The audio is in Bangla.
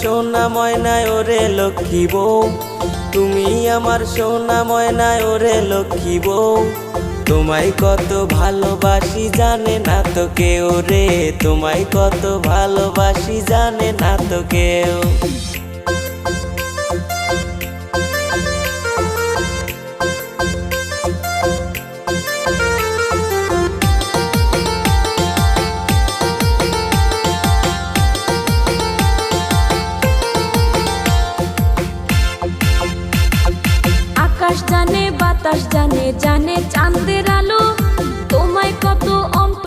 সোনা ময়নায় ওরে লক্ষ্মী বউ, তুমি আমার সোনা ময়নায় ওরে লক্ষ্মী বউ। তোমায় কত ভালোবাসি জানে না তো কেউ রে, তোমায় কত ভালোবাসি জানে না তো কেউ। আকাশ জানে বাতাস জানে, জানে চাঁদের